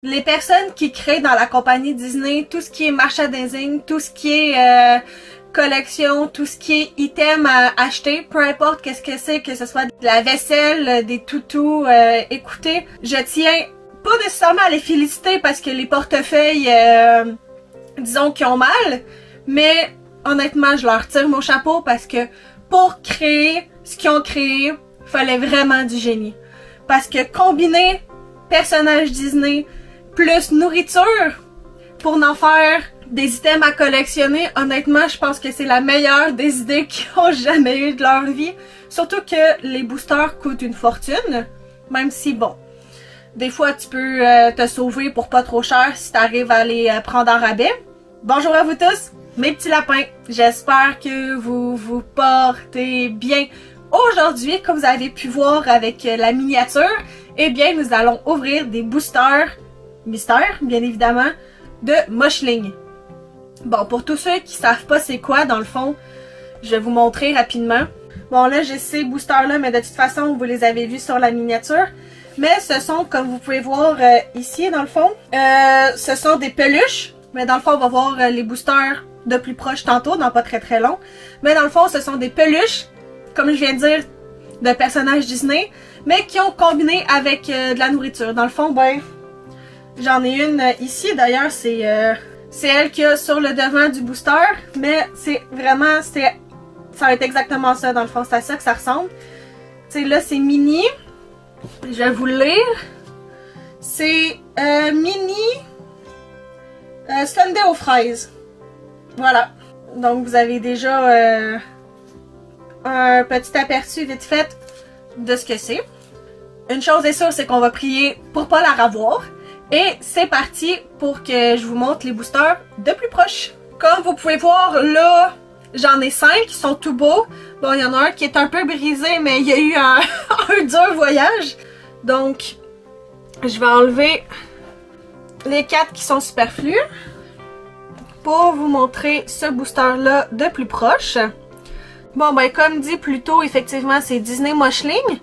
Les personnes qui créent dans la compagnie Disney tout ce qui est merchandising, tout ce qui est collection, tout ce qui est item à acheter, peu importe qu'est-ce que c'est, que ce soit de la vaisselle, des toutous, écoutez, je tiens pas nécessairement à les féliciter parce que les portefeuilles, disons qu'ils ont mal, mais honnêtement, je leur tire mon chapeau parce que pour créer ce qu'ils ont créé, fallait vraiment du génie. Parce que combiner personnages Disney plus nourriture pour en faire des items à collectionner, honnêtement, je pense que c'est la meilleure des idées qu'ils ont jamais eu de leur vie. Surtout que les boosters coûtent une fortune, même si, bon, des fois tu peux te sauver pour pas trop cher si t'arrives à les prendre en rabais. Bonjour à vous tous, mes petits lapins, j'espère que vous vous portez bien. Aujourd'hui, comme vous avez pu voir avec la miniature, eh bien nous allons ouvrir des boosters mystères, bien évidemment, de Moshling. Bon, pour tous ceux qui savent pas c'est quoi, dans le fond, je vais vous montrer rapidement. Bon, là, j'ai ces boosters-là, mais de toute façon, vous les avez vus sur la miniature. Mais ce sont, comme vous pouvez voir ici, dans le fond, ce sont des peluches. Mais dans le fond, on va voir les boosters de plus proche tantôt, dans pas très très long. Mais dans le fond, ce sont des peluches, comme je viens de dire, de personnages Disney, mais qui ont combiné avec de la nourriture. Dans le fond, ben, j'en ai une ici. D'ailleurs, c'est elle qui a sur le devant du booster. Mais c'est vraiment, ça va être exactement ça, dans le fond. C'est à ça que ça ressemble. Tu sais, là, c'est mini. Je vais vous le lire. C'est mini sundae aux fraises. Voilà. Donc, vous avez déjà un petit aperçu vite fait de ce que c'est. Une chose est sûre, c'est qu'on va prier pour pas la ravoir. Et c'est parti pour que je vous montre les boosters de plus proche. Comme vous pouvez voir, là, j'en ai 5 qui sont tout beaux. Bon, il y en a un qui est un peu brisé, mais il y a eu un dur voyage. Donc, je vais enlever les 4 qui sont superflus pour vous montrer ce booster-là de plus proche. Bon, ben, comme dit plus tôt, effectivement, c'est Disney Moshling.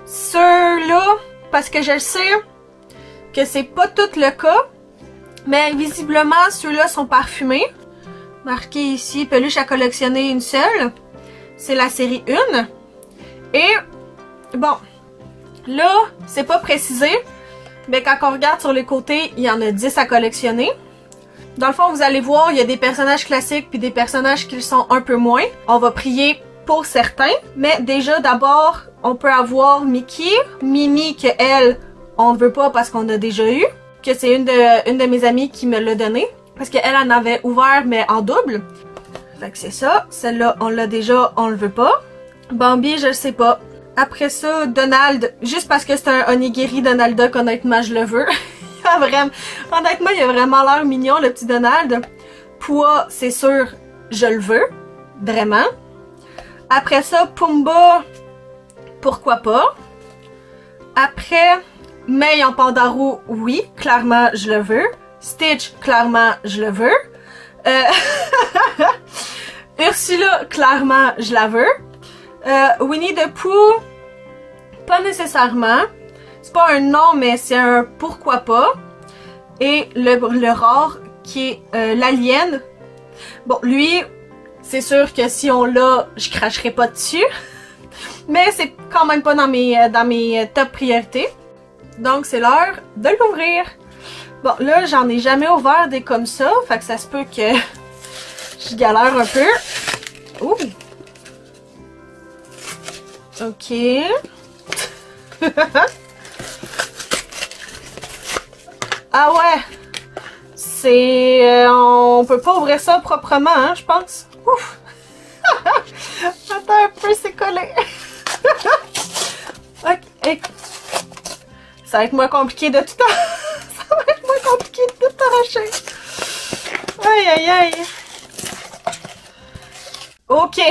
Ceux-là, parce que je le sais que c'est pas tout le cas, mais visiblement, ceux-là sont parfumés. Marqué ici, peluche à collectionner une seule. C'est la série 1. Et, bon, là, c'est pas précisé, mais quand on regarde sur les côtés, il y en a 10 à collectionner. Dans le fond, vous allez voir, il y a des personnages classiques puis des personnages qui le sont un peu moins. On va prier pour certains, mais déjà, d'abord, on peut avoir Mickey, Minnie, que elle, on ne veut pas parce qu'on a déjà eu, que c'est une de mes amies qui me l'a donné, parce qu'elle en avait ouvert, mais en double. Fait que c'est ça. Celle-là, on l'a déjà, on le veut pas. Bambi, je le sais pas. Après ça, Donald, juste parce que c'est un onigiri Donald Duck, honnêtement, je le veux. Honnêtement, il a vraiment l'air mignon, le petit Donald. Poids, c'est sûr, je le veux. Vraiment. Après ça, Pumba, pourquoi pas. Après, May en Pandarou, oui, clairement, je le veux. Stitch, clairement, je le veux. Ursula, clairement, je la veux. Winnie the Pooh, pas nécessairement. C'est pas un non, mais c'est un pourquoi pas. Et le rare, qui est l'alien. Bon, lui, c'est sûr que si on l'a, je cracherai pas dessus. Mais c'est quand même pas dans mes top priorités. Donc, c'est l'heure de l'ouvrir. Bon, là, j'en ai jamais ouvert des comme ça. Fait que ça se peut que je galère un peu. Ouh! Ok. Ah ouais! C'est... on peut pas ouvrir ça proprement, hein, je pense. Ouf! Attends un peu, c'est collé. Ok. Ça va être moins compliqué de tout ça va être moins compliqué de tout arracher. Aïe aïe aïe. Ok.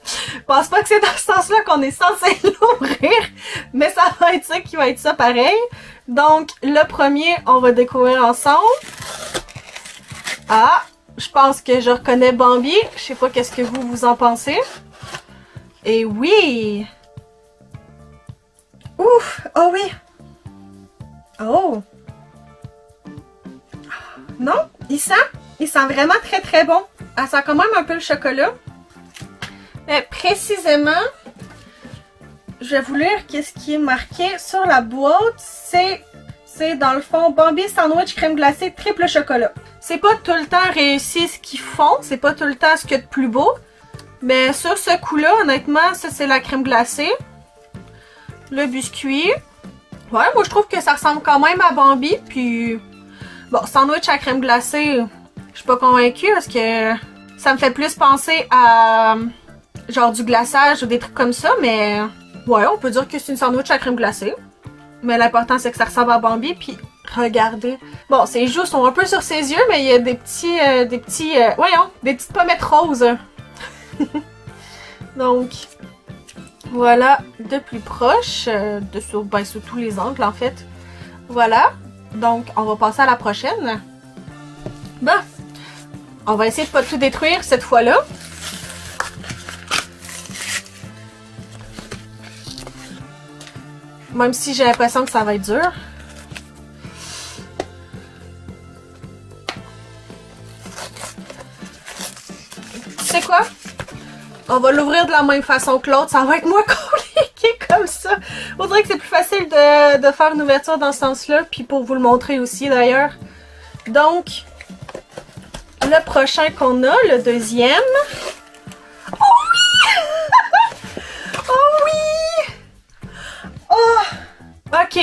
Je pense pas que c'est dans ce sens-là qu'on est censé l'ouvrir, mais ça va être ça qui va être ça pareil. Donc, le premier, on va découvrir ensemble. Ah, je pense que je reconnais Bambi. Je sais pas qu'est-ce que vous en pensez. Et oui! Ouf! Oh oui! Oh! Non, il sent vraiment très très bon. Elle sent quand même un peu le chocolat. Mais précisément, je vais vous lire qu'est-ce qui est marqué sur la boîte. C'est dans le fond Bambi Sandwich crème glacée triple chocolat. C'est pas tout le temps réussi ce qu'ils font, c'est pas tout le temps ce qu'il y a de plus beau. Mais sur ce coup-là, honnêtement, ça c'est la crème glacée. Le biscuit. Ouais, moi je trouve que ça ressemble quand même à Bambi. Puis, bon, sandwich à crème glacée, je suis pas convaincue parce que ça me fait plus penser à genre du glaçage ou des trucs comme ça. Mais ouais, on peut dire que c'est une sandwich à crème glacée. Mais l'important c'est que ça ressemble à Bambi. Puis regardez. Bon, ses joues sont un peu sur ses yeux, mais il y a des petites pommettes roses. Donc, voilà de plus proche, sous tous les angles en fait. Voilà. Donc, on va passer à la prochaine. Bon. On va essayer de pas tout détruire cette fois-là. Même si j'ai l'impression que ça va être dur. Tu sais quoi? On va l'ouvrir de la même façon que l'autre. Ça va être moins compliqué comme ça. On dirait que c'est plus facile de faire une ouverture dans ce sens-là. Puis pour vous le montrer aussi d'ailleurs. Donc, le prochain qu'on a, le deuxième. Oh oui! Oh oui! Oh! Ok.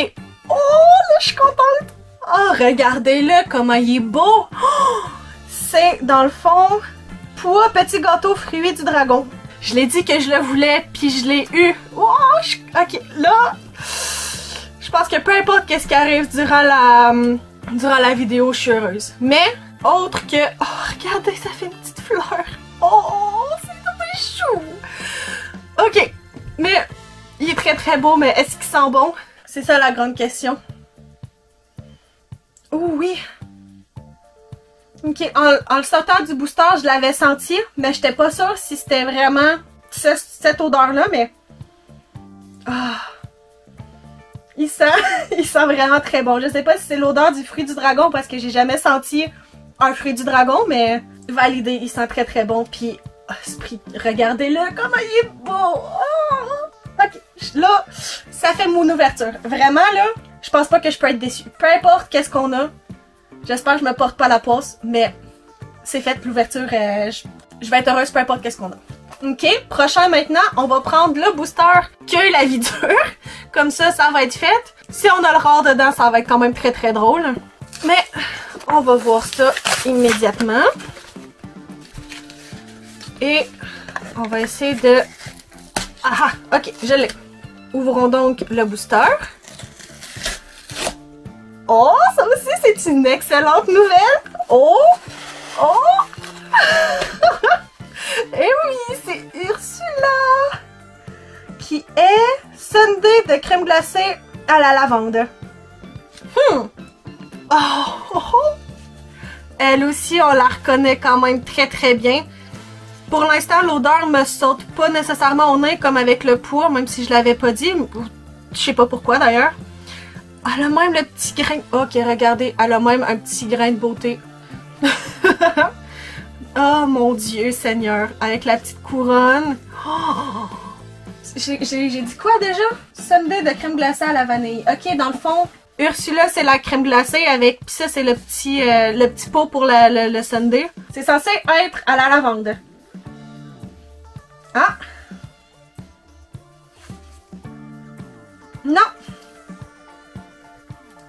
Oh, là, je suis contente. Oh, regardez-le, comment il est beau. Oh, c'est, dans le fond, Pois petit gâteau fruits du dragon. Je l'ai dit que je le voulais, puis je l'ai eu. Oh, ok, là, je pense que peu importe qu'est-ce qui arrive durant la vidéo, je suis heureuse. Mais, autre que... Oh, regardez, ça fait une petite fleur. Oh, c'est trop chou. Ok, mais... Il est très très beau, mais est-ce qu'il sent bon? C'est ça la grande question. Oh oui! Ok, en le sortant du booster, je l'avais senti, mais j'étais pas sûre si c'était vraiment cette odeur-là, mais... Ah! Il sent vraiment très bon. Je sais pas si c'est l'odeur du fruit du dragon, parce que j'ai jamais senti un fruit du dragon, mais validé, il sent très très bon. Puis, regardez-le, comment il est beau! Oh! Ok, là, ça fait mon ouverture. Vraiment, là, je pense pas que je peux être déçue. Peu importe qu'est-ce qu'on a, j'espère que je me porte pas la poisse, mais c'est fait, l'ouverture, je vais être heureuse peu importe qu'est-ce qu'on a. Ok, prochain maintenant, on va prendre le booster qui a eu la vie dure. Comme ça, ça va être fait. Si on a le rare dedans, ça va être quand même très très drôle. Mais, on va voir ça immédiatement. Et, on va essayer de... Ah, ok, je l'ai. Ouvrons donc le booster. Oh, ça aussi, c'est une excellente nouvelle. Oh, oh. Et oui, c'est Ursula. Qui est sundae de crème glacée à la lavande. Oh, oh, oh. Elle aussi, on la reconnaît quand même très très bien. Pour l'instant, l'odeur me saute pas nécessairement au nez comme avec le pois, même si je l'avais pas dit. Je sais pas pourquoi d'ailleurs. Elle a même le petit grain... Ok, regardez, elle a même un petit grain de beauté. Oh mon Dieu Seigneur, avec la petite couronne. Oh. J'ai dit quoi déjà? Sundae de crème glacée à la vanille. Ok, dans le fond, Ursula c'est la crème glacée avec... Puis ça c'est le petit pot pour le sundae. C'est censé être à la lavande. Ah! Non!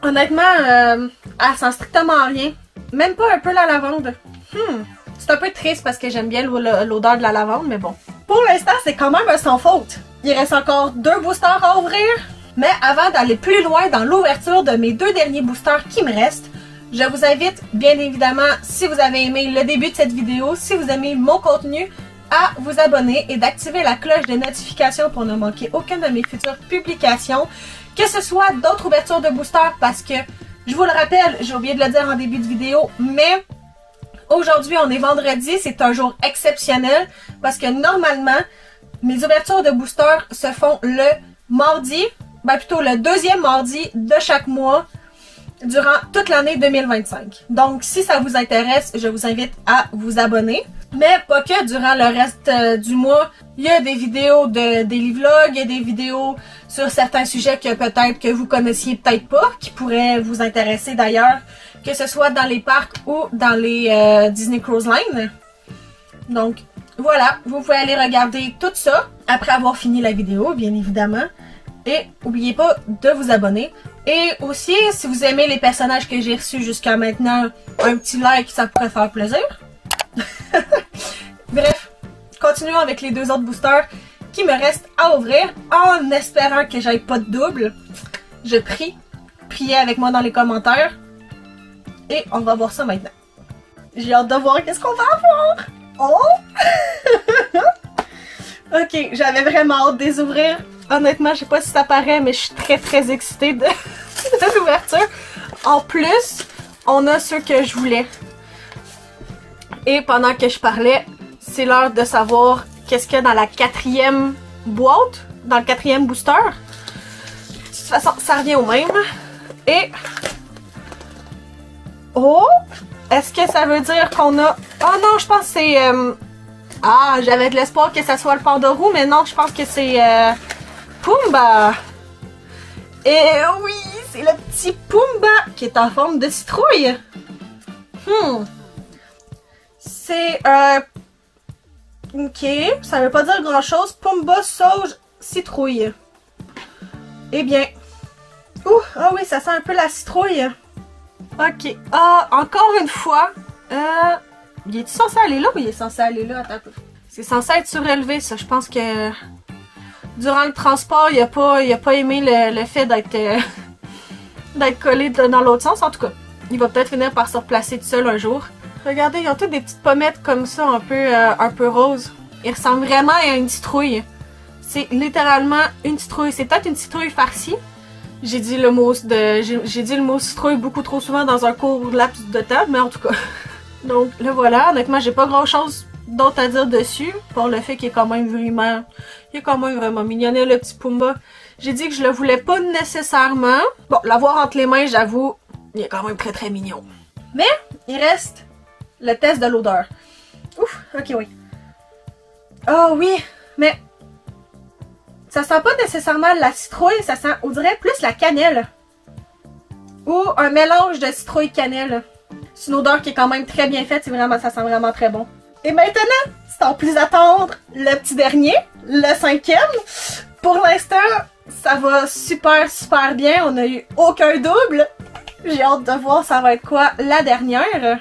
Honnêtement, elle sent strictement rien. Même pas un peu la lavande. C'est un peu triste parce que j'aime bien l'odeur de la lavande, mais bon. Pour l'instant, c'est quand même un sans faute. Il reste encore 2 boosters à ouvrir. Mais avant d'aller plus loin dans l'ouverture de mes 2 derniers boosters qui me restent, je vous invite, bien évidemment, si vous avez aimé le début de cette vidéo, si vous aimez mon contenu, à vous abonner et d'activer la cloche de notification pour ne manquer aucune de mes futures publications. Que ce soit d'autres ouvertures de boosters parce que, je vous le rappelle, j'ai oublié de le dire en début de vidéo, mais aujourd'hui on est vendredi, c'est un jour exceptionnel parce que normalement, mes ouvertures de boosters se font le mardi, ben plutôt le 2e mardi de chaque mois. durant toute l'année 2025. Donc, si ça vous intéresse, je vous invite à vous abonner. Mais pas que durant le reste du mois, il y a des vidéos des vlogs, il y a des vidéos sur certains sujets que peut-être que vous connaissiez peut-être pas, qui pourraient vous intéresser d'ailleurs, que ce soit dans les parcs ou dans les Disney Cruise Line. Donc, voilà, vous pouvez aller regarder tout ça après avoir fini la vidéo, bien évidemment. Et n'oubliez pas de vous abonner. Et aussi, si vous aimez les personnages que j'ai reçus jusqu'à maintenant, un petit like, ça pourrait faire plaisir. Bref, continuons avec les deux autres boosters qui me restent à ouvrir en espérant que j'aille pas de double. Je prie. Priez avec moi dans les commentaires. Et on va voir ça maintenant. J'ai hâte de voir qu'est-ce qu'on va avoir. Oh! Ok, j'avais vraiment hâte de les ouvrir. Honnêtement, je sais pas si ça paraît, mais je suis très excitée de l'ouverture. En plus, on a ceux que je voulais. Et pendant que je parlais, c'est l'heure de savoir qu'est-ce qu'il y a dans la 4e boîte, dans le 4e booster. De toute façon, ça revient au même. Et... oh! Est-ce que ça veut dire qu'on a... oh non, je pense que c'est... ah, j'avais de l'espoir que ça soit le Pandorou, mais non, je pense que c'est... Pumba! Et oui, c'est le petit Pumba qui est en forme de citrouille. C'est ok, ça veut pas dire grand chose. Pumba, sauge, citrouille. Eh bien. Ouh, ah oui, ça sent un peu la citrouille. Ok. Ah, encore une fois. Il est censé aller là ou il est censé aller là? Attends un peu. C'est censé être surélevé, ça. Je pense que durant le transport, il a pas aimé le fait d'être d'être collé dans l'autre sens. En tout cas, il va peut-être finir par se replacer tout seul un jour. Regardez, ils ont toutes des petites pommettes comme ça, un peu roses. Ils ressemblent vraiment à une citrouille. C'est littéralement une citrouille. C'est peut-être une citrouille farcie. J'ai dit le mot citrouille beaucoup trop souvent dans un court laps de temps, mais en tout cas. Donc le voilà. Honnêtement, j'ai pas grand chose d'autre à dire dessus, pour le fait qu'il est quand même vraiment... il est quand même vraiment mignonnet, le petit Pumba. J'ai dit que je le voulais pas nécessairement. Bon, l'avoir entre les mains, j'avoue, il est quand même très mignon. Mais il reste le test de l'odeur. Ouf, ok, oui. Ah oui, mais ça sent pas nécessairement la citrouille, ça sent, on dirait, plus la cannelle. Ou un mélange de citrouille cannelle. C'est une odeur qui est quand même très bien faite, ça sent vraiment très bon. Et maintenant, sans plus attendre, le petit dernier, le 5e. Pour l'instant, ça va super bien. On n'a eu aucun double. J'ai hâte de voir ça va être quoi la dernière.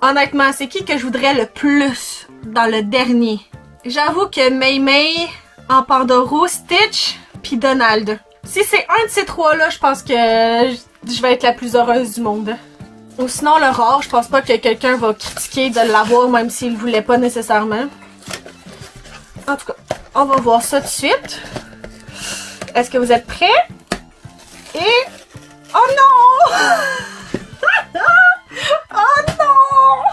Honnêtement, c'est qui que je voudrais le plus dans le dernier? J'avoue que Mei Mei en Pandorou, Stitch, puis Donald. Si c'est un de ces trois-là, je pense que je vais être la plus heureuse du monde. Ou sinon, le rare, je pense pas que quelqu'un va critiquer de l'avoir, même s'il le voulait pas nécessairement. En tout cas, on va voir ça tout de suite. Est-ce que vous êtes prêts? Et... oh non! Oh non!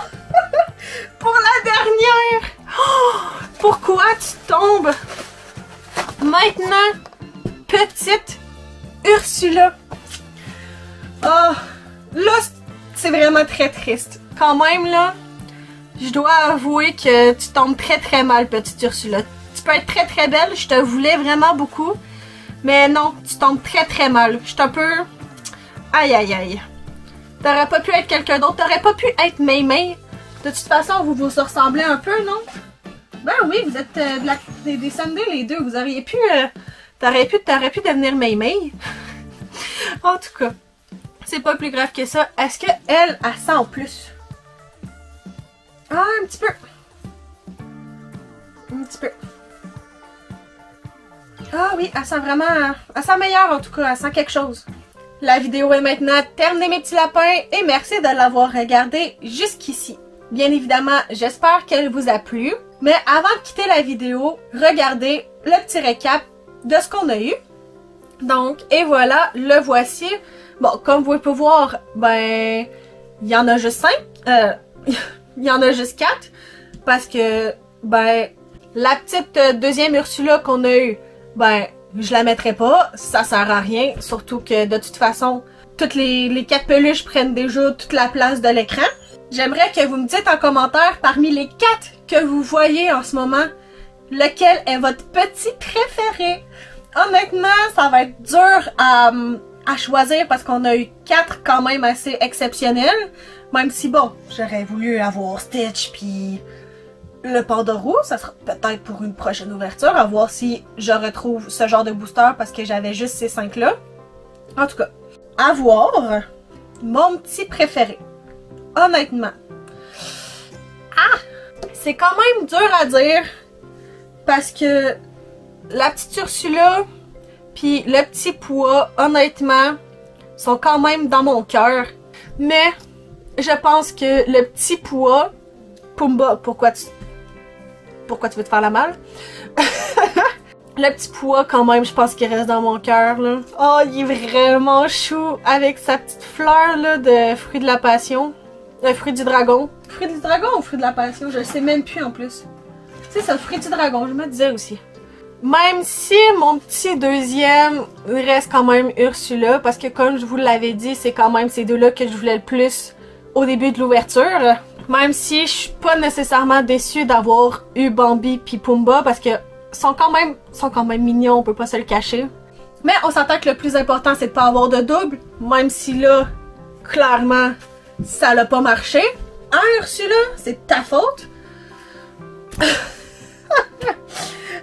Pour la dernière! Oh, pourquoi tu tombes? Maintenant, petite Ursula. Oh, là, c'est vraiment très triste. Quand même, là, je dois avouer que tu tombes très mal, petite Ursula. Tu peux être très belle, je te voulais vraiment beaucoup. Mais non, tu tombes très mal. Je suis un peu... aïe. T'aurais pas pu être quelqu'un d'autre. T'aurais pas pu être Mei Mei. De toute façon, vous vous ressemblez un peu, non? Ben oui, vous êtes des Sunday les deux. Vous auriez pu... t'aurais pu devenir Mei Mei. En tout cas, c'est pas plus grave que ça. Est-ce qu'elle sent en plus? Ah, un petit peu. Un petit peu. Ah oui, elle sent vraiment... elle sent meilleure en tout cas. Elle sent quelque chose. La vidéo est maintenant terminée, mes petits lapins. Et merci de l'avoir regardé jusqu'ici. Bien évidemment, j'espère qu'elle vous a plu. Mais avant de quitter la vidéo, regardez le petit récap de ce qu'on a eu. Donc, et voilà, le voici. Bon, comme vous pouvez voir, ben, il y en a juste 5. Il y en a juste 4. Parce que, ben, la petite deuxième Ursula qu'on a eue, ben, je la mettrai pas. Ça sert à rien. Surtout que, de toute façon, toutes les 4 peluches prennent déjà toute la place de l'écran. J'aimerais que vous me dites en commentaire, parmi les 4 que vous voyez en ce moment, lequel est votre petit préféré. Honnêtement, ça va être dur à choisir parce qu'on a eu 4 quand même assez exceptionnels. Même si, bon, j'aurais voulu avoir Stitch puis le Pandorou, ça sera peut-être pour une prochaine ouverture, à voir si je retrouve ce genre de booster parce que j'avais juste ces 5-là. En tout cas, à voir, mon petit préféré. Honnêtement. Ah! C'est quand même dur à dire parce que la petite Ursula puis le petit Pua, honnêtement, sont quand même dans mon cœur. Mais je pense que le petit Pua, Pumba, pourquoi tu veux te faire la malle? Le petit Pua, quand même, je pense qu'il reste dans mon cœur, là. Oh, il est vraiment chou avec sa petite fleur, là, de fruit de la passion. Fruit du dragon. Fruit du dragon ou fruit de la passion? Je sais même plus, en plus. C'est ça, fruit du dragon, je me disais aussi. Même si mon petit deuxième reste quand même Ursula, parce que comme je vous l'avais dit, c'est quand même ces deux-là que je voulais le plus au début de l'ouverture. Même si je suis pas nécessairement déçue d'avoir eu Bambi puis Pumba, parce que sont quand même mignons, on peut pas se le cacher. Mais on s'entend que le plus important, c'est de pas avoir de double, même si là, clairement, ça l'a pas marché. Hein, Ursula? C'est ta faute?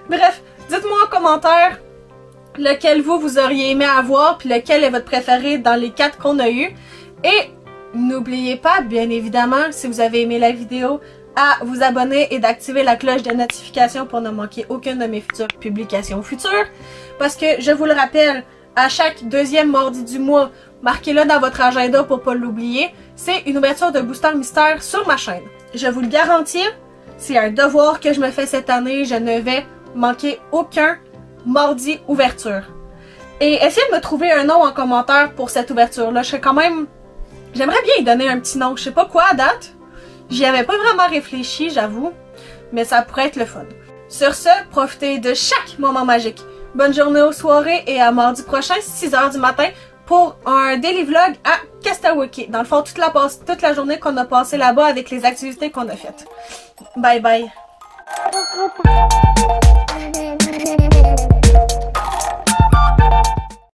Bref, dites-moi en commentaire lequel vous auriez aimé avoir, puis lequel est votre préféré dans les 4 qu'on a eu. Et n'oubliez pas, bien évidemment, si vous avez aimé la vidéo, à vous abonner et d'activer la cloche de notification pour ne manquer aucune de mes futures publications futures. Parce que, je vous le rappelle, à chaque deuxième mardi du mois, marquez-le dans votre agenda pour pas l'oublier, c'est une ouverture de Booster Mystère sur ma chaîne. Je vous le garantis, c'est un devoir que je me fais cette année, je ne vais manquer aucun mardi ouverture. Et essayez de me trouver un nom en commentaire pour cette ouverture-là. Je serais quand même... J'aimerais bien y donner un petit nom, je sais pas quoi à date. J'y avais pas vraiment réfléchi, j'avoue, mais ça pourrait être le fun. Sur ce, profitez de chaque moment magique. Bonne journée aux soirées et à mardi prochain, 6h du matin, pour un daily vlog à Kastawiki. Dans le fond, toute la journée qu'on a passé là-bas avec les activités qu'on a faites. Bye bye!